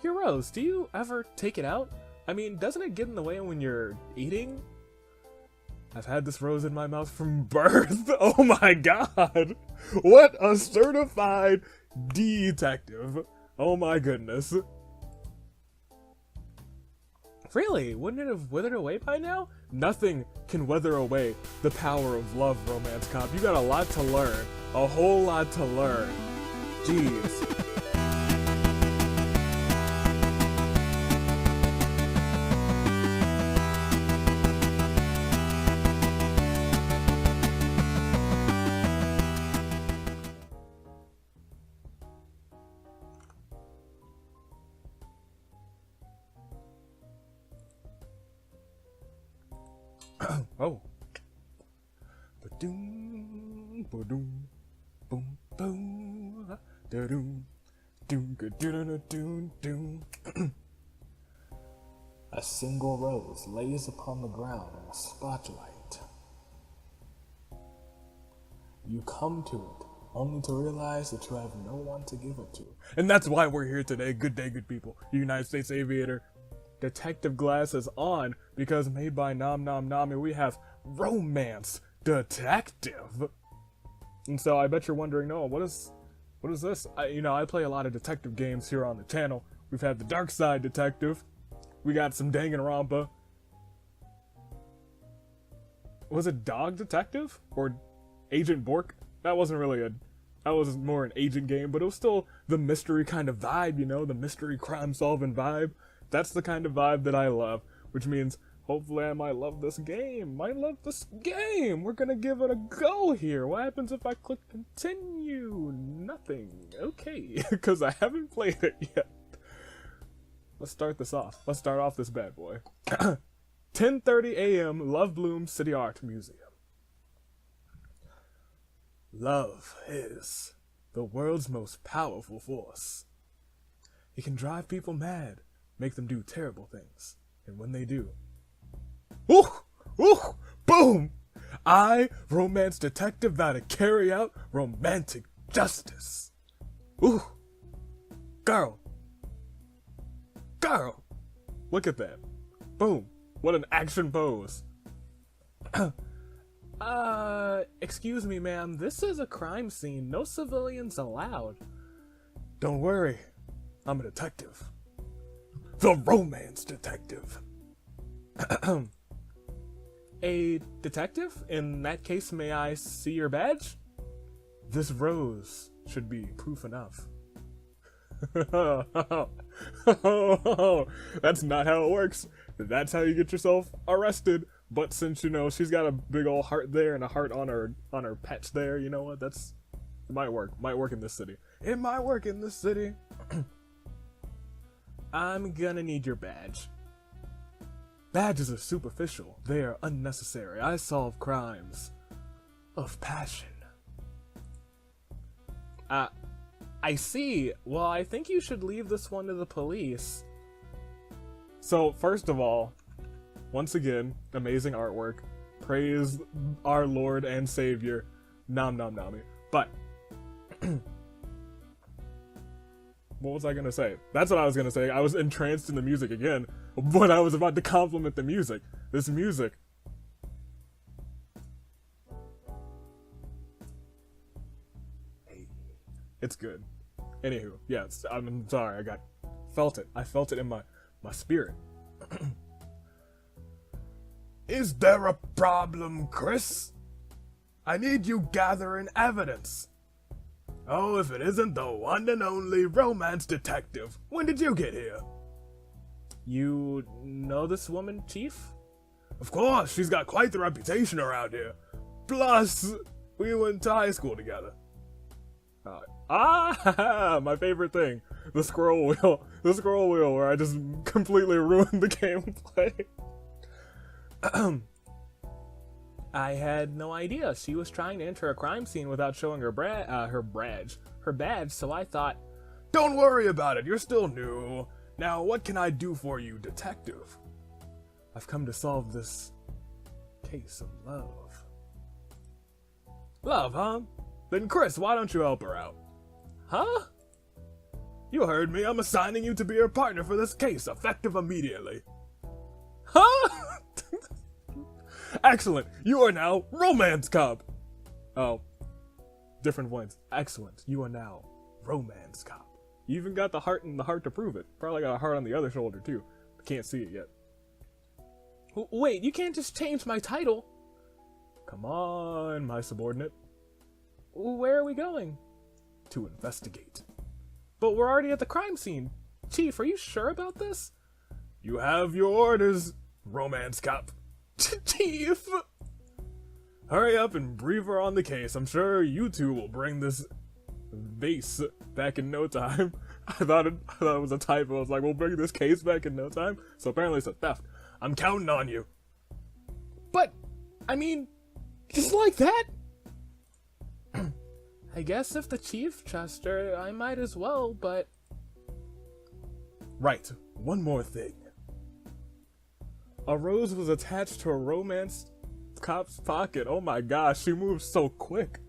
Your rose, do you ever take it out? I mean, doesn't it get in the way when you're eating? I've had this rose in my mouth from birth. Oh my god! What a certified detective. Oh my goodness. Really? Wouldn't it have withered away by now? Nothing can wither away the power of love, Romance Cop. You got a lot to learn. A whole lot to learn. Jeez. Oh. Ba-doom, ba-doom, boom, boom, da-doom, doom, ga-doom, doom. A single rose lays upon the ground in a spotlight. You come to it, only to realize that you have no one to give it to. And that's why we're here today. Good day, good people. United States Aviator. Detective Glass is on, because made by Nom Nom Nami, we have Romance Detective. And so I bet you're wondering, no, what is this? I play a lot of detective games here on the channel. We've had the Dark Side Detective. We got some Danganronpa. Was it Dog Detective? Or Agent Bork? That wasn't really that was more an agent game, but it was still the mystery kind of vibe, the mystery crime solving vibe. That's the kind of vibe that I love, which means hopefully I might love this game. We're gonna give it a go here. What happens if I click continue? Nothing. Okay, because I haven't played it yet. Let's start this off. Let's start off this bad boy. 10:30 a.m. Love Bloom City Art Museum. Love is the world's most powerful force. It can drive people mad, make them do terrible things, and when they do, boom! I, Romance Detective, vow to carry out romantic justice. Girl, look at that. Boom, what an action pose. Excuse me, ma'am, this is a crime scene. No civilians allowed. Don't worry, I'm a detective. The Romance Detective. A detective? In that case, may I see your badge? This rose should be proof enough. That's not how it works. That's how you get yourself arrested. But since, she's got a big old heart there and a heart on her patch there, you know what? It might work. Might work in this city. It might work in this city. I'm gonna need your badge. Badges are superficial. They are unnecessary. I solve crimes of passion. I see. Well, I think you should leave this one to the police. So, first of all, once again, amazing artwork. Praise our Lord and Savior, Nom Nom Nami. But what was I gonna say? That's what I was gonna say. I was entranced in the music again, but I was about to compliment the music. This music. It's good. Anywho, yes, I'm sorry, felt it. I felt it in my spirit. Is there a problem, Chris? I need you gathering evidence. Oh, if it isn't the one and only Romance Detective. When did you get here? You know this woman, Chief? Of course, she's got quite the reputation around here. Plus, we went to high school together. My favorite thing. The scroll wheel. The scroll wheel where I just completely ruined the gameplay. I had no idea she was trying to enter a crime scene without showing her badge, so I thought, don't worry about it, you're still new. Now, what can I do for you, detective? I've come to solve this case of love. Love, huh? Then Chris, why don't you help her out? Huh? You heard me. I'm assigning you to be your partner for this case, effective immediately. Huh? Excellent. You are now Romance Cop. Oh. Different points. Excellent. You are now Romance Cop. You even got the heart and the heart to prove it. Probably got a heart on the other shoulder, too. Can't see it yet. Wait, you can't just change my title. Come on, my subordinate. Where are we going? To investigate. But we're already at the crime scene. Chief, are you sure about this? You have your orders, Romance Cop. Chief! Hurry up and brief her on the case. I'm sure you two will bring this vase back in no time. I thought it was a typo. I was like, we'll bring this case back in no time. So apparently it's a theft. I'm counting on you. But, I mean, just like that? I guess if the chief trusts her, I might as well, but... Right. One more thing. A rose was attached to a Romance Cop's pocket. Oh my gosh, she moves so quick.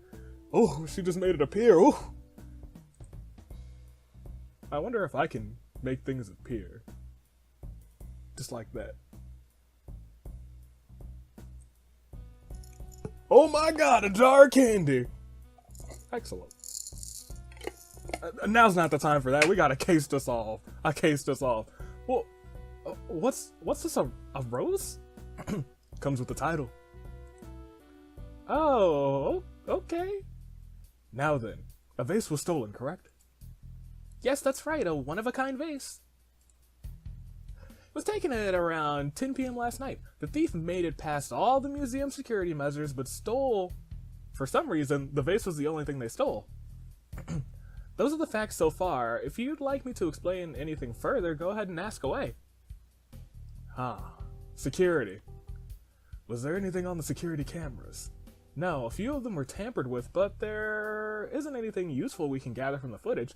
Oh, she just made it appear. Oh. I wonder if I can make things appear. Just like that. Oh my god, a jar of candy! Excellent. Now's not the time for that. We got a case to solve. A case to solve. Well, what's this, a rose? Comes with the title. Oh, okay. Now then, a vase was stolen, correct? Yes, that's right, a one-of-a-kind vase. It was taken at around 10 p.m. last night. The thief made it past all the museum security measures, but stole... For some reason, the vase was the only thing they stole. Those are the facts so far. If you'd like me to explain anything further, go ahead and ask away. Security. Was there anything on the security cameras? No, a few of them were tampered with, but there isn't anything useful we can gather from the footage.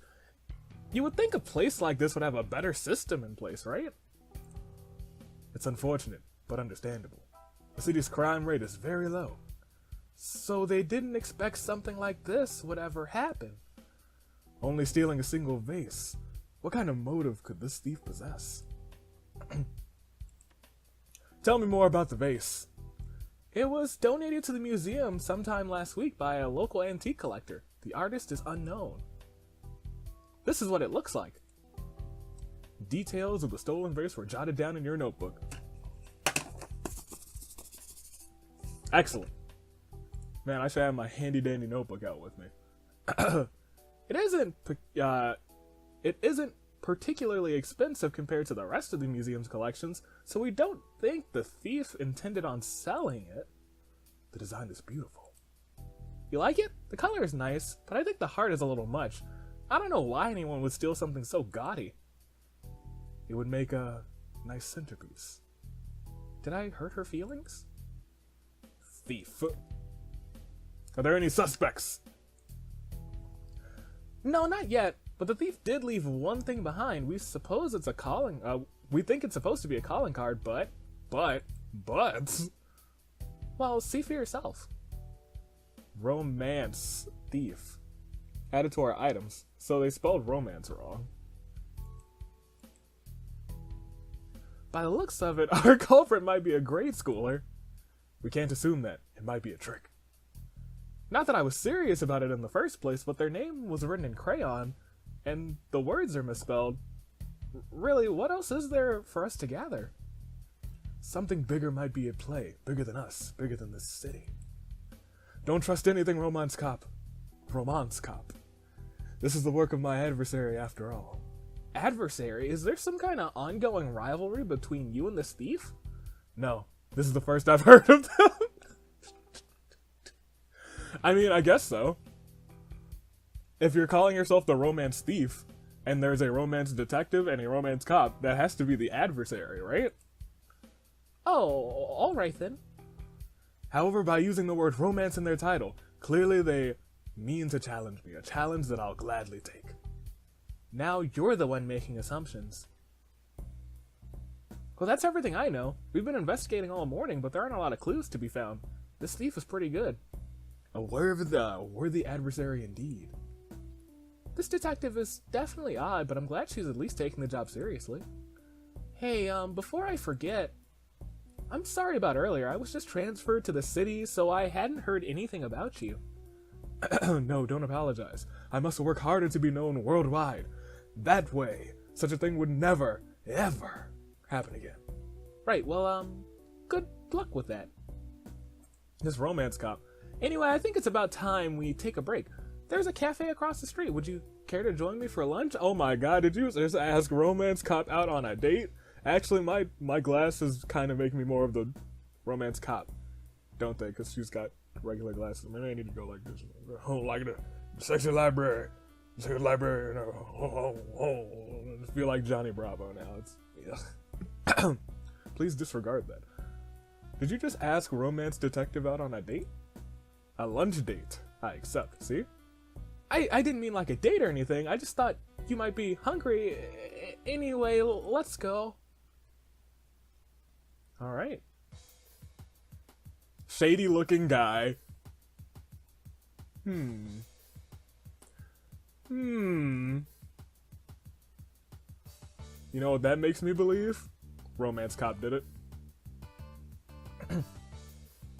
You would think a place like this would have a better system in place, right? It's unfortunate, but understandable. The city's crime rate is very low. So they didn't expect something like this would ever happen. Only stealing a single vase. What kind of motive could this thief possess? Tell me more about the vase. It was donated to the museum sometime last week by a local antique collector. The artist is unknown. This is what it looks like. Details of the stolen vase were jotted down in your notebook. Excellent. Man, I should have my handy-dandy notebook out with me. It isn't particularly expensive compared to the rest of the museum's collections, so we don't think the thief intended on selling it. The design is beautiful. You like it? The color is nice, but I think the heart is a little much. I don't know why anyone would steal something so gaudy. It would make a nice centerpiece. Did I hurt her feelings? Thief. Are there any suspects? No, not yet, but the thief did leave one thing behind. We suppose it's a calling, we think it's supposed to be a calling card, but, well, see for yourself. Romance thief. Added to our items, so they spelled romance wrong. By the looks of it, our culprit might be a grade schooler. We can't assume that. It might be a trick. Not that I was serious about it in the first place, but their name was written in crayon, and the words are misspelled. Really, what else is there for us to gather? Something bigger might be at play. Bigger than us. Bigger than this city. Don't trust anything, Romance Cop. Romance Cop. This is the work of my adversary, after all. Adversary? Is there some kind of ongoing rivalry between you and this thief? No. This is the first I've heard of them. I mean, I guess so. If you're calling yourself the romance thief, and there's a romance detective and a romance cop, that has to be the adversary, right? Oh, alright then. However, by using the word romance in their title, clearly they mean to challenge me, a challenge that I'll gladly take. Now you're the one making assumptions. Well, that's everything I know. We've been investigating all morning, but there aren't a lot of clues to be found. This thief is pretty good. A worthy adversary indeed. This detective is definitely odd, but I'm glad she's at least taking the job seriously. Hey, before I forget, I'm sorry about earlier. I was just transferred to the city, so I hadn't heard anything about you. No, don't apologize. I must work harder to be known worldwide. That way, such a thing would never, ever happen again. Right, well, good luck with that. This romance cop. Anyway, I think it's about time we take a break. There's a cafe across the street. Would you care to join me for lunch? Oh my god, did you just ask romance cop out on a date? Actually, my glasses kind of make me more of the romance cop, don't they? Because she's got regular glasses. Maybe I need to go like this. Oh, like the sexy library. Sexy library. I just feel like Johnny Bravo now. It's yeah. Please disregard that. Did you just ask romance detective out on a date? A lunch date. I accept. See? I didn't mean like a date or anything. I just thought you might be hungry. Anyway, let's go. Alright. Shady looking guy. You know what that makes me believe? Romance cop did it.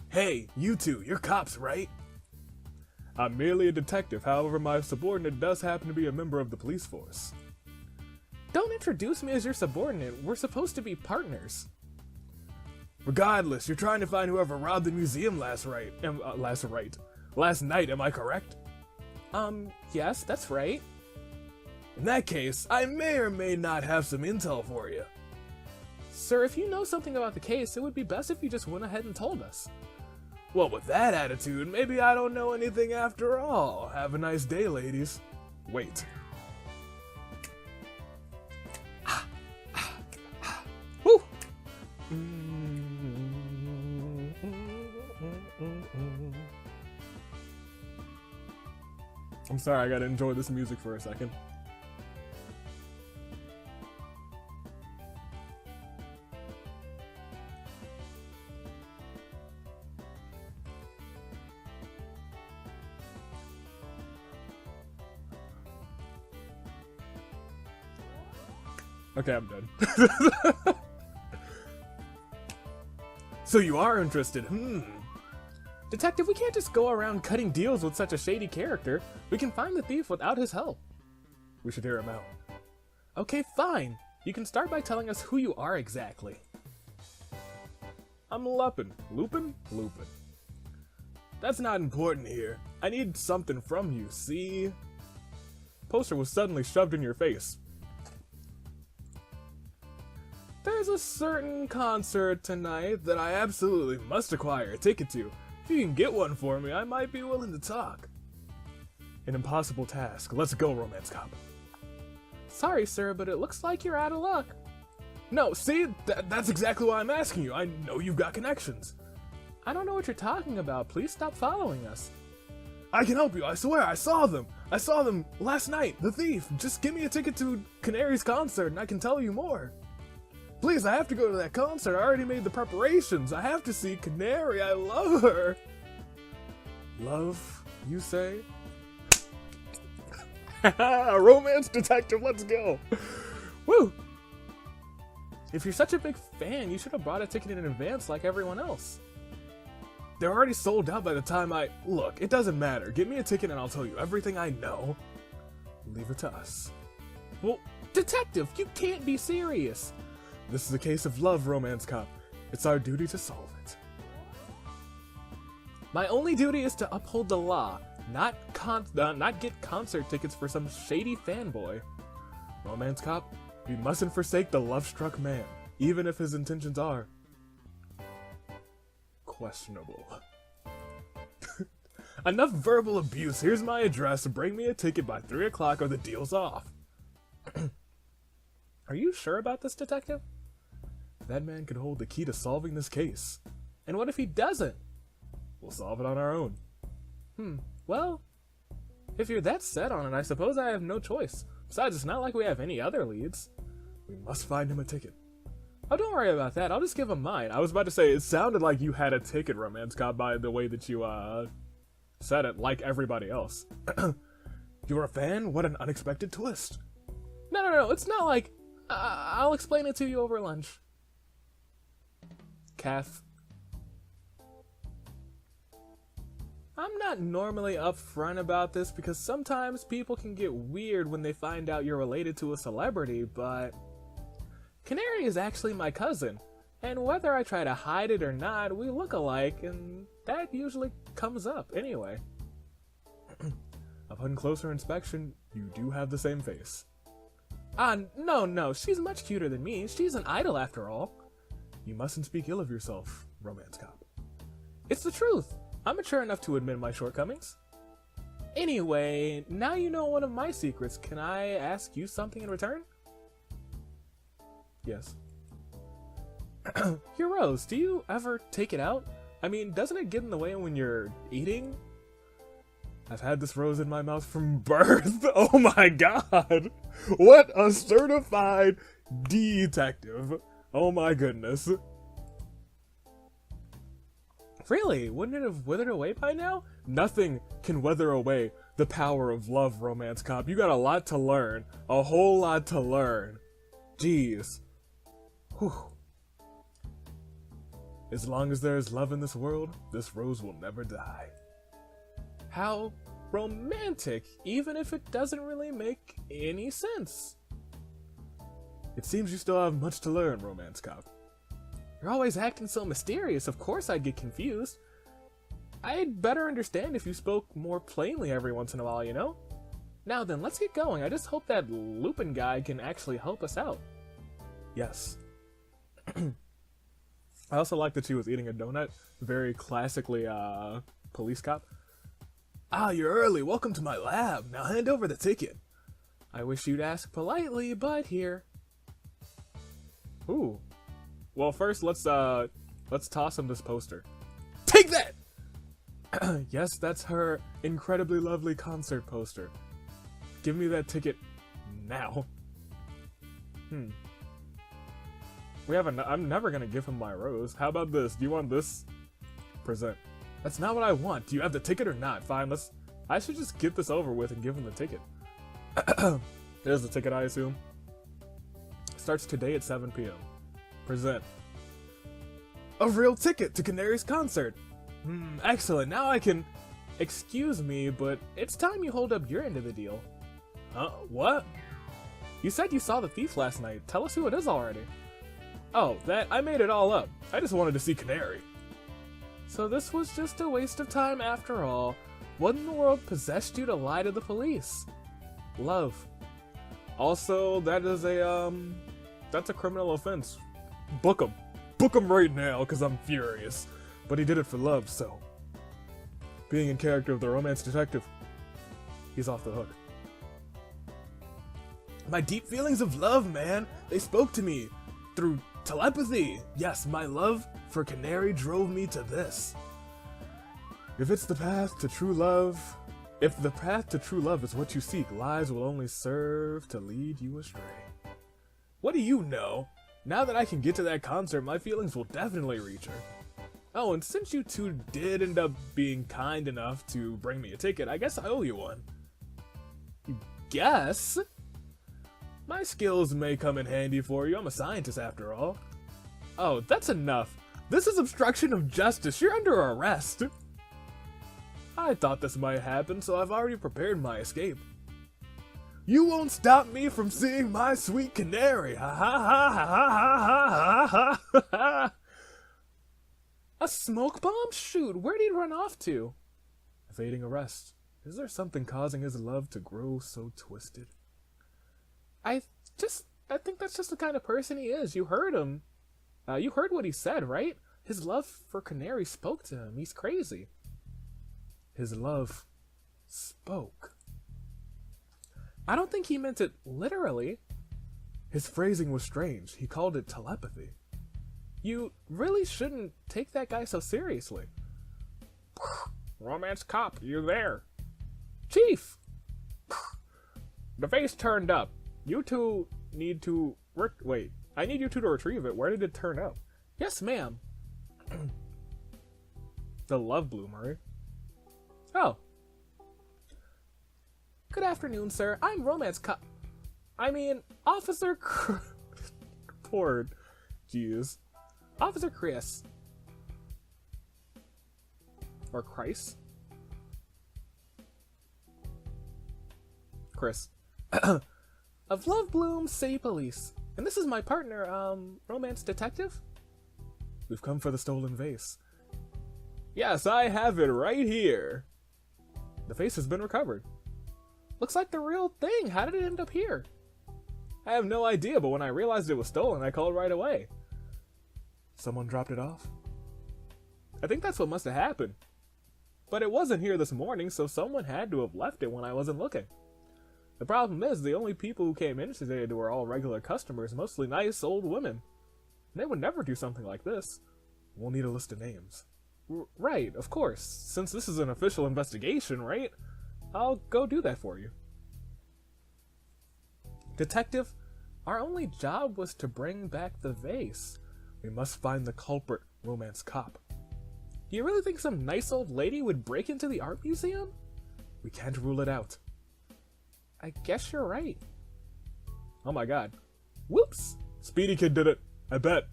Hey, you two, you're cops, right? I'm merely a detective, however my subordinate does happen to be a member of the police force. Don't introduce me as your subordinate. We're supposed to be partners. Regardless, you're trying to find whoever robbed the museum last night, am I correct? Yes, that's right. In that case, I may or may not have some intel for you. Sir, if you know something about the case, it would be best if you just went ahead and told us. Well, with that attitude, maybe I don't know anything after all. Have a nice day, ladies. Wait. Woo! I'm sorry, I gotta enjoy this music for a second. Okay, I'm done. So you are interested, Detective, we can't just go around cutting deals with such a shady character. We can find the thief without his help. We should hear him out. Okay, fine. You can start by telling us who you are exactly. I'm Lupin. Lupin? Lupin. That's not important here. I need something from you, see? Poster was suddenly shoved in your face. There's a certain concert tonight that I absolutely must acquire a ticket to. If you can get one for me, I might be willing to talk. An impossible task. Let's go, romance cop. Sorry, sir, but it looks like you're out of luck. No, see? That's exactly why I'm asking you. I know you've got connections. I don't know what you're talking about. Please stop following us. I can help you. I swear, I saw them. I saw them last night. The thief. Just give me a ticket to Canary's concert and I can tell you more. Please, I have to go to that concert. I already made the preparations. I have to see Canary. I love her. Love, you say? A romance detective, let's go. Woo! If you're such a big fan, you should have bought a ticket in advance like everyone else. They're already sold out by the time Look, it doesn't matter. Get me a ticket and I'll tell you everything I know. Leave it to us. Well, detective, you can't be serious. This is a case of love, romance cop. It's our duty to solve it. My only duty is to uphold the law, not get concert tickets for some shady fanboy. Romance cop, we mustn't forsake the love-struck man, even if his intentions are questionable. Enough verbal abuse. Here's my address. Bring me a ticket by 3 o'clock or the deal's off. Are you sure about this, detective? That man could hold the key to solving this case. And what if he doesn't? We'll solve it on our own. Well, if you're that set on it, I suppose I have no choice. Besides, it's not like we have any other leads. We must find him a ticket. Oh, don't worry about that. I'll just give him mine. I was about to say, it sounded like you had a ticket, romance cop, by the way that you, said it, like everybody else. You're a fan? What an unexpected twist. No, it's not like... I'll explain it to you over lunch. Kath. I'm not normally upfront about this because sometimes people can get weird when they find out you're related to a celebrity, but... Canary is actually my cousin, and whether I try to hide it or not, we look alike, and that usually comes up anyway. Upon closer inspection, you do have the same face. No, she's much cuter than me. She's an idol after all. You mustn't speak ill of yourself, romance cop. It's the truth. I'm mature enough to admit my shortcomings. Anyway, now you know one of my secrets. Can I ask you something in return? Yes. Your rose, do you ever take it out? I mean, doesn't it get in the way when you're eating? I've had this rose in my mouth from birth. Oh my god. What a certified detective. Oh my goodness. Really? Wouldn't it have withered away by now? Nothing can weather away the power of love, romance cop. You got a lot to learn. A whole lot to learn. Jeez. Whew. As long as there is love in this world, this rose will never die. How romantic, even if it doesn't really make any sense. It seems you still have much to learn, romance cop. You're always acting so mysterious, of course I'd get confused. I'd better understand if you spoke more plainly every once in a while, you know? Now then, let's get going. I just hope that Lupin guy can actually help us out. Yes. I also like that she was eating a donut. Very classically, police cop. Ah, you're early. Welcome to my lab. Now hand over the ticket. I wish you'd ask politely, but here. Ooh. Well, first let's toss him this poster. Take that! Yes, that's her incredibly lovely concert poster. Give me that ticket now. I'm never gonna give him my rose. How about this? Do you want this? Present. That's not what I want. Do you have the ticket or not? Fine, I should just get this over with and give him the ticket. There's the ticket, I assume. Starts today at 7 p.m. Present. A real ticket to Canary's concert. Excellent. Now I can... Excuse me, but it's time you hold up your end of the deal. Huh? What? You said you saw the thief last night. Tell us who it is already. Oh, I made it all up. I just wanted to see Canary. So this was just a waste of time after all. What in the world possessed you to lie to the police? Love. Also, that's a criminal offense. Book him. Book him right now, because I'm furious. But he did it for love, so... Being in character of the romance detective, he's off the hook. My deep feelings of love, man. They spoke to me through telepathy. Yes, my love for Canary drove me to this. If the path to true love is what you seek, lies will only serve to lead you astray. What do you know? Now that I can get to that concert, my feelings will definitely reach her. Oh, and since you two did end up being kind enough to bring me a ticket, I guess I owe you one. You guess? My skills may come in handy for you. I'm a scientist after all. Oh, that's enough. This is obstruction of justice. You're under arrest. I thought this might happen, so I've already prepared my escape. You won't stop me from seeing my sweet Canary. Ha ha ha ha ha ha ha ha. A smoke bomb? Shoot, where'd he run off to? Evading arrest. Is there something causing his love to grow so twisted? I think that's just the kind of person he is. You heard him. You heard what he said, right? His love for Canary spoke to him. He's crazy. His love spoke. I don't think he meant it literally. His phrasing was strange. He called it telepathy. You really shouldn't take that guy so seriously. Romance cop, you there? Chief! The face turned up. You two need to... Wait, I need you two to retrieve it. Where did it turn up? Yes, ma'am. The love bloomery. Oh. Good afternoon, sir. I'm Officer Poor. Jeez. Officer Chris. Or Chris? Chris. Of Love Bloom City Police. And this is my partner, romance detective? We've come for the stolen vase. Yes, I have it right here. The vase has been recovered. Looks like the real thing. How did it end up here? I have no idea, but when I realized it was stolen, I called right away. Someone dropped it off? I think that's what must have happened. But it wasn't here this morning, so someone had to have left it when I wasn't looking. The problem is, the only people who came in today were all regular customers, mostly nice old women. They would never do something like this. We'll need a list of names. Right, of course. Since this is an official investigation, right? I'll go do that for you. Detective, our only job was to bring back the vase. We must find the culprit, romance cop. Do you really think some nice old lady would break into the art museum? We can't rule it out. I guess you're right. Oh my god. Whoops! Speedy Kid did it. I bet.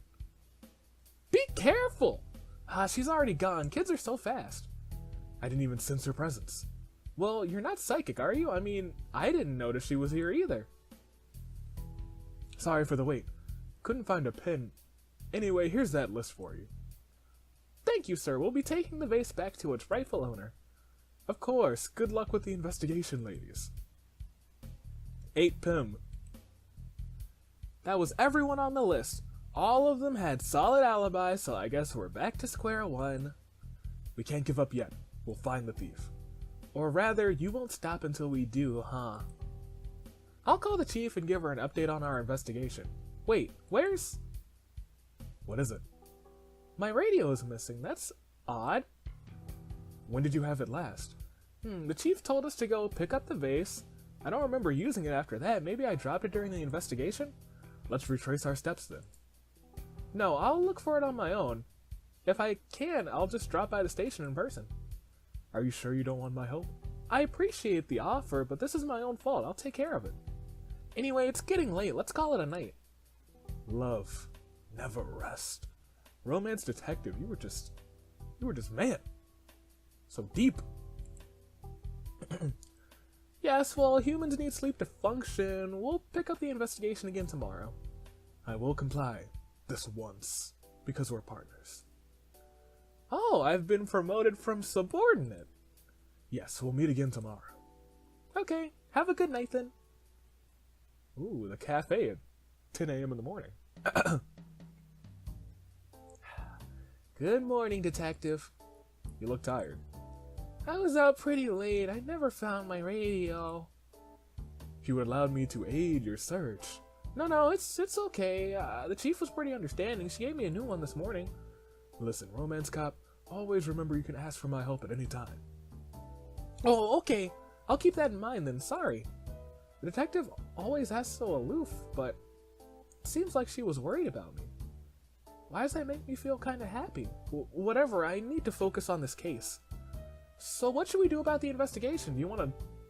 Be careful! She's already gone. Kids are so fast. I didn't even sense her presence. Well, you're not psychic, are you? I mean, I didn't notice she was here either. Sorry for the wait. Couldn't find a pin. Anyway, here's that list for you. Thank you, sir. We'll be taking the vase back to its rightful owner. Of course. Good luck with the investigation, ladies. 8 Pim. That was everyone on the list. All of them had solid alibis, so I guess we're back to square one. We can't give up yet. We'll find the thief. Or rather, you won't stop until we do, huh? I'll call the chief and give her an update on our investigation. Wait, where's... What is it? My radio is missing. That's odd. When did you have it last? The chief told us to go pick up the vase. I don't remember using it after that. Maybe I dropped it during the investigation? Let's retrace our steps then. No, I'll look for it on my own. If I can, I'll just drop by the station in person. Are you sure you don't want my help? I appreciate the offer, but this is my own fault. I'll take care of it. Anyway, it's getting late. Let's call it a night. Love. Never rest. Romance detective, you were just man. So deep. Yes, well, humans need sleep to function. We'll pick up the investigation again tomorrow. I will comply. This once. Because we're partners. Oh, I've been promoted from subordinate. Yes, we'll meet again tomorrow. Okay, have a good night then. Ooh, the cafe at 10 a.m. in the morning. Good morning, detective. You look tired. I was out pretty late. I never found my radio. You allowed me to aid your search. No, it's okay. The chief was pretty understanding. She gave me a new one this morning. Listen, romance cop, always remember you can ask for my help at any time. Oh, okay. I'll keep that in mind then. Sorry. The detective always acts so aloof, but it seems like she was worried about me. Why does that make me feel kind of happy? Whatever, I need to focus on this case. So what should we do about the investigation? Do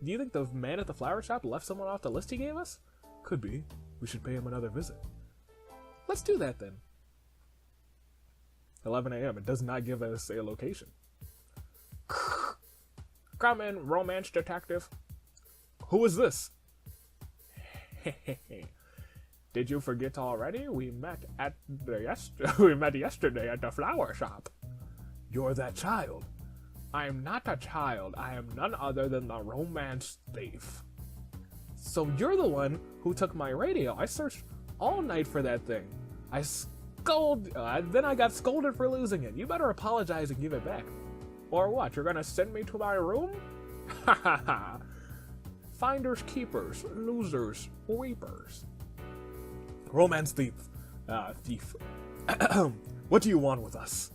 you think the man at the flower shop left someone off the list he gave us? Could be. We should pay him another visit. Let's do that then. 11 a.m. It does not give us a location. Come in, romance detective. Who is this? Did you forget already? We met yesterday at the flower shop. You're that child. I'm not a child. I am none other than the romance thief. So you're the one who took my radio. I searched all night for that thing. Then I got scolded for losing it. You better apologize and give it back. Or what? You're gonna send me to my room? Ha ha ha. Finders keepers, losers, weepers. Romance thief. Thief. What do you want with us?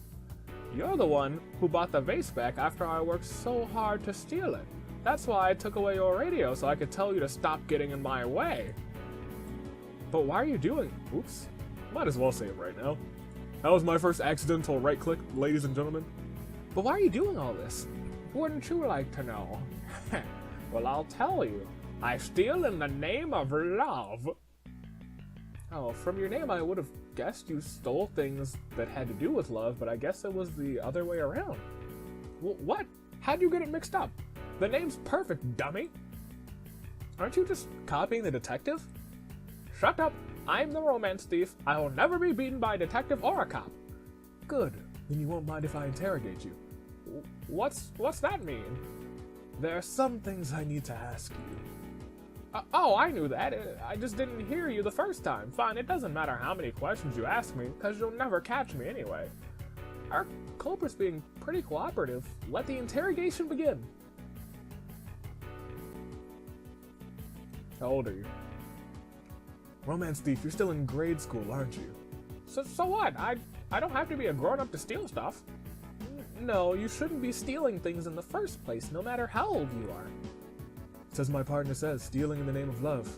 You're the one who bought the vase back after I worked so hard to steal it. That's why I took away your radio, so I could tell you to stop getting in my way. But why are you doing... Oops. Might as well say it right now. That was my first accidental right click, ladies and gentlemen. But why are you doing all this? Wouldn't you like to know? Well, I'll tell you. I steal in the name of love. Oh, from your name I would have guessed you stole things that had to do with love, but I guess it was the other way around. What? How'd you get it mixed up? The name's perfect, dummy. Aren't you just copying the detective? Shut up. I'm the romance thief. I will never be beaten by a detective or a cop. Good. Then you won't mind if I interrogate you. What's that mean? There are some things I need to ask you. Oh, I knew that. I just didn't hear you the first time. Fine, it doesn't matter how many questions you ask me, because you'll never catch me anyway. Our culprit's being pretty cooperative. Let the interrogation begin. How old are you? Romance thief, you're still in grade school, aren't you? So what? I don't have to be a grown-up to steal stuff. No, you shouldn't be stealing things in the first place, no matter how old you are. As my partner says, stealing in the name of love.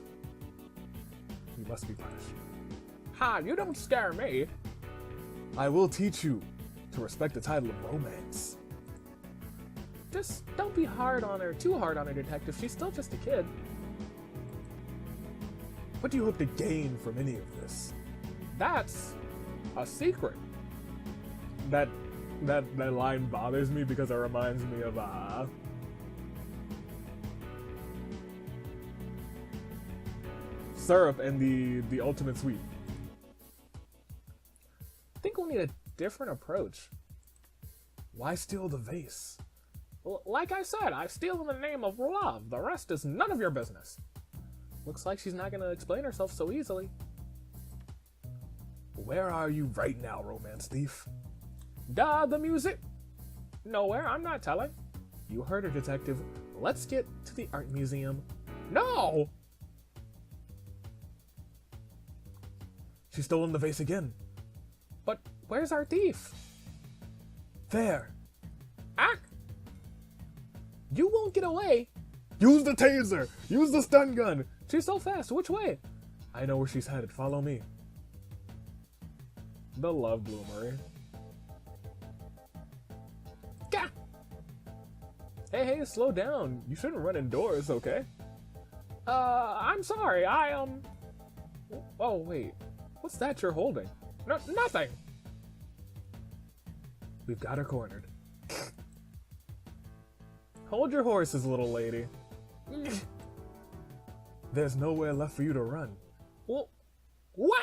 You must be punished. Ha, you don't scare me. I will teach you to respect the title of romance. Just don't be too hard on her, detective. She's still just a kid. What do you hope to gain from any of this? That's a secret. That line bothers me because it reminds me of Syrup and the Ultimate Sweet. I think we'll need a different approach. Why steal the vase? Well, like I said, I steal in the name of love. The rest is none of your business. Looks like she's not gonna explain herself so easily. Where are you right now, romance thief? The music. Nowhere, I'm not telling. You heard her, detective. Let's get to the art museum. No! She's stolen the vase again. But where's our thief? There. Ah! You won't get away. Use the taser! Use the stun gun! She's so fast, which way? I know where she's headed, follow me. The love bloomery. Gah! Hey, slow down. You shouldn't run indoors, okay? I'm sorry, Oh, wait. What's that you're holding? No, nothing! We've got her cornered. Hold your horses, little lady. There's nowhere left for you to run. Well, what?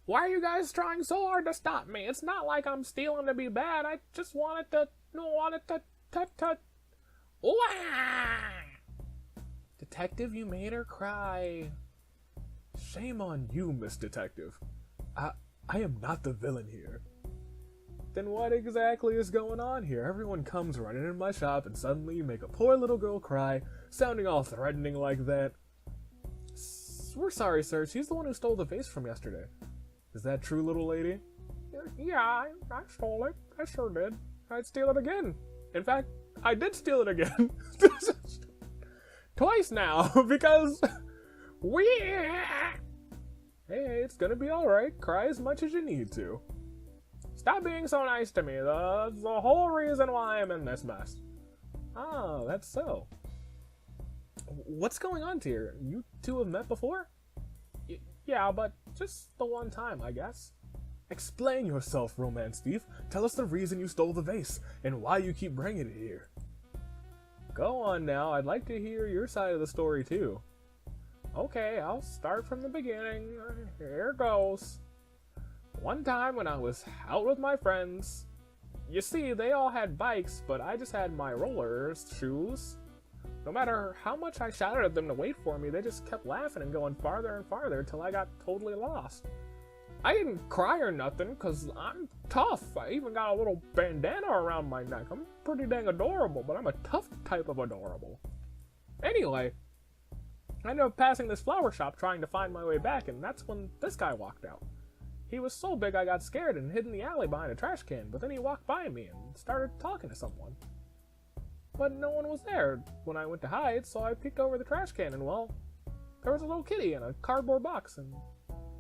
Why are you guys trying so hard to stop me? It's not like I'm stealing to be bad. I just wanted to. Wah! Detective, you made her cry. Shame on you, Miss Detective. I am not the villain here. Then what exactly is going on here? Everyone comes running in my shop and suddenly you make a poor little girl cry, sounding all threatening like that. We're sorry, sir. She's the one who stole the vase from yesterday. Is that true, little lady? Yeah, I stole it. I sure did. I'd steal it again. In fact, I did steal it again. Twice now, because Hey, it's gonna be alright. Cry as much as you need to. Stop being so nice to me. That's the whole reason why I'm in this mess. Oh, that's so. What's going on here? You two have met before? Yeah, but just the one time, I guess. Explain yourself, romance thief. Tell us the reason you stole the vase, and why you keep bringing it here. Go on now, I'd like to hear your side of the story too. Okay, I'll start from the beginning. Here goes. One time when I was out with my friends, you see, they all had bikes, but I just had my roller shoes. No matter how much I shouted at them to wait for me, they just kept laughing and going farther and farther till I got totally lost. I didn't cry or nothing, cause I'm tough. I even got a little bandana around my neck. I'm pretty dang adorable, but I'm a tough type of adorable. Anyway, I ended up passing this flower shop trying to find my way back, and that's when this guy walked out. He was so big I got scared and hid in the alley behind a trash can, but then he walked by me and started talking to someone. But no one was there when I went to hide, so I peeked over the trash can, and well, there was a little kitty in a cardboard box, and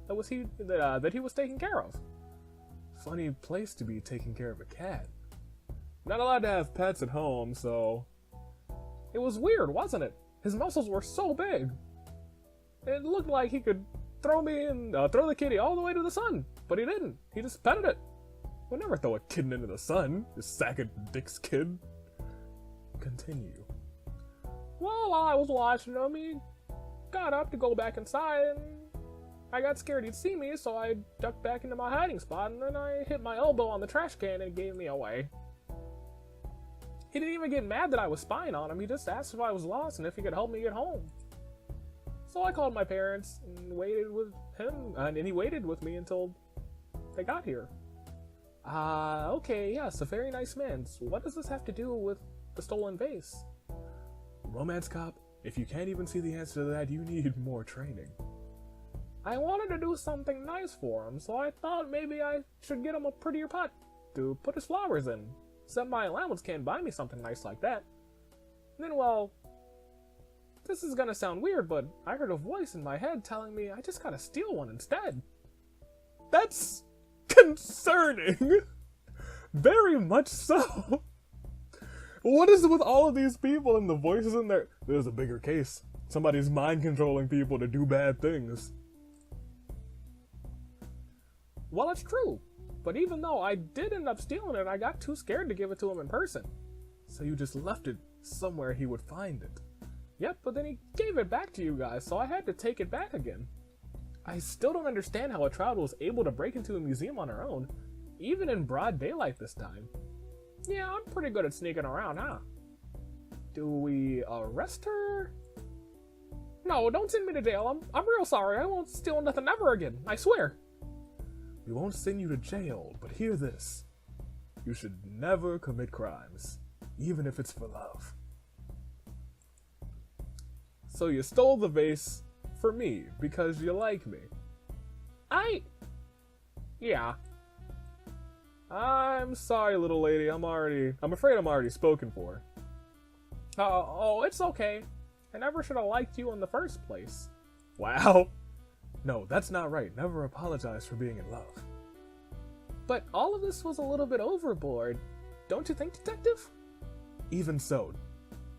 that he was taking care of. Funny place to be taking care of a cat. Not allowed to have pets at home, so It was weird, wasn't it? His muscles were so big. It looked like he could throw the kitty all the way to the sun, but he didn't. He just petted it. We'll never throw a kitten into the sun, you sack of dicks kid. Continue. Well, while I was watching him, he got up to go back inside, and I got scared he'd see me, so I ducked back into my hiding spot, and then I hit my elbow on the trash can and it gave me away. He didn't even get mad that I was spying on him, he just asked if I was lost and if he could help me get home. So I called my parents and waited with him, and he waited with me until they got here. Okay, yes, a very nice man. So what does this have to do with the stolen vase? Romance Cop, if you can't even see the answer to that, you need more training. I wanted to do something nice for him, so I thought maybe I should get him a prettier pot to put his flowers in. Except my allowance can't buy me something nice like that. And then, well, this is gonna sound weird, but I heard a voice in my head telling me I just gotta steal one instead. That's concerning. Very much so. What is it with all of these people and the voices in there? There's a bigger case. Somebody's mind controlling people to do bad things. Well, it's true. But even though I did end up stealing it, I got too scared to give it to him in person. So you just left it somewhere he would find it. Yep, but then he gave it back to you guys, so I had to take it back again. I still don't understand how a child was able to break into a museum on her own, even in broad daylight this time. Yeah, I'm pretty good at sneaking around, huh? Do we arrest her? No, don't send me to jail. I'm real sorry. I won't steal nothing ever again. I swear. We won't send you to jail, but hear this. You should never commit crimes, even if it's for love. So you stole the vase for me because you like me. Yeah. I'm sorry, little lady. I'm afraid I'm already spoken for. Oh, it's okay. I never should have liked you in the first place. Wow. No, that's not right. Never apologize for being in love. But all of this was a little bit overboard. Don't you think, Detective? Even so,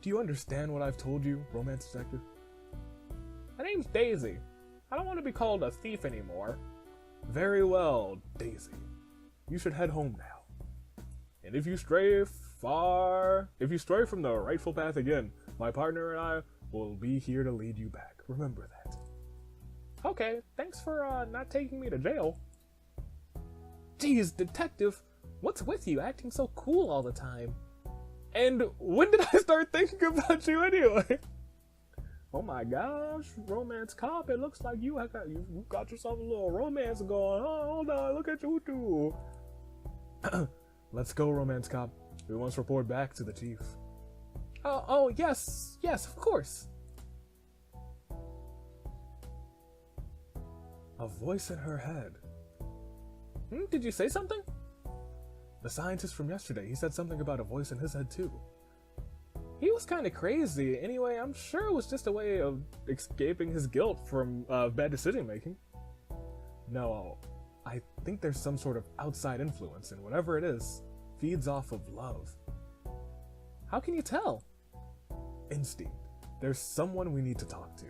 do you understand what I've told you, Romance Detective? My name's Daisy. I don't want to be called a thief anymore. Very well, Daisy. You should head home now. And if you stray from the rightful path again, my partner and I will be here to lead you back. Remember that. Okay, thanks for not taking me to jail. Geez, Detective, what's with you acting so cool all the time? And when did I start thinking about you anyway? Oh my gosh, Romance Cop, it looks like you got yourself a little romance going. Oh, hold on, look at you two. Let's go, Romance Cop. We must report back to the chief. Oh, yes, of course. A voice in her head. Did you say something? The scientist from yesterday, he said something about a voice in his head too. He was kind of crazy. Anyway, I'm sure it was just a way of escaping his guilt from bad decision making. No, I think there's some sort of outside influence, and whatever it is, feeds off of love. How can you tell? Instinct. There's someone we need to talk to.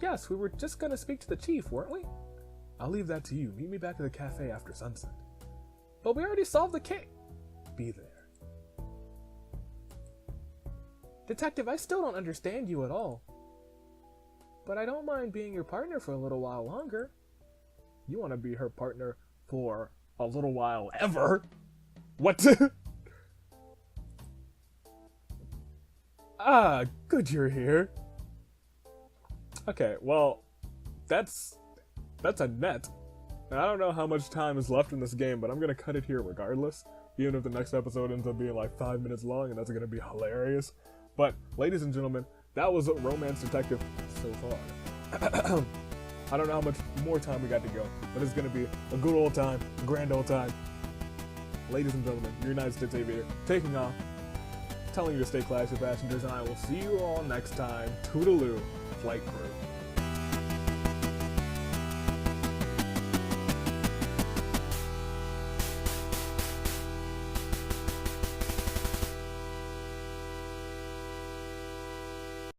Yes, we were just gonna speak to the chief, weren't we? I'll leave that to you. Meet me back at the cafe after sunset. But we already solved the case. Be there. Detective, I still don't understand you at all. But I don't mind being your partner for a little while longer. You want to be her partner for a little while ever? What? Ah, good you're here. Okay, well, that's a net. And I don't know how much time is left in this game, but I'm gonna cut it here regardless. Even if the next episode ends up being like 5 minutes long, and that's gonna be hilarious. But, ladies and gentlemen, that was Romance Detective so far. I don't know how much more time we got to go, but it's gonna be a good old time, a grand old time. Ladies and gentlemen, your United States Aviator, taking off, telling you to stay classy, passengers, and I will see you all next time. Toodaloo, flight crew.